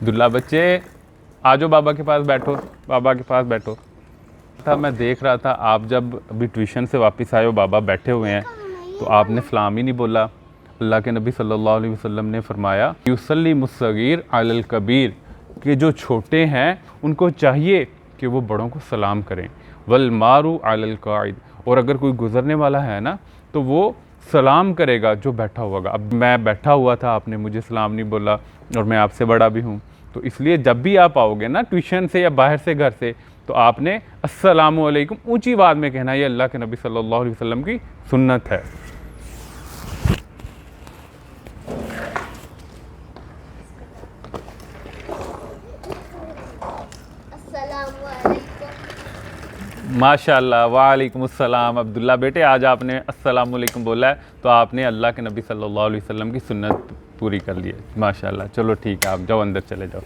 दुल्ला बच्चे आ जाओ, बाबा के पास बैठो, बाबा के पास बैठो। था मैं देख रहा था आप जब अभी ट्यूशन से वापस आए हो, बाबा बैठे हुए हैं, तो आपने सलाम ही नहीं बोला। अल्लाह के नबी सल्लल्लाहु अलैहि वसल्लम ने फरमाया युसल्ली मुस्सगीर अलल कबीर, कि जो छोटे हैं उनको चाहिए कि वो बड़ों को सलाम करें। वल मारू अलल काइद, और अगर कोई गुज़रने वाला है ना तो वो सलाम करेगा जो बैठा हुआ होगा। अब मैं बैठा हुआ था, आपने मुझे सलाम नहीं बोला, और मैं आपसे बड़ा भी हूँ, तो इसलिए जब भी आप आओगे ना ट्यूशन से या बाहर से घर से, तो आपने अस्सलामु अलैकुम ऊंची आवाज़ में कहना। ये अल्लाह के नबी सल्लल्लाहु अलैहि वसल्लम की सुन्नत है। माशाअल्लाह, वालेकुम अस्सलाम। अब्दुल्ला बेटे, आज आपने अस्सलामु अलैकुम बोला है, तो आपने अल्लाह के नबी सल्लल्लाहु अलैहि वसल्लम की सुन्नत पूरी कर ली है। माशाअल्लाह। चलो ठीक है, आप जाओ, अंदर चले जाओ।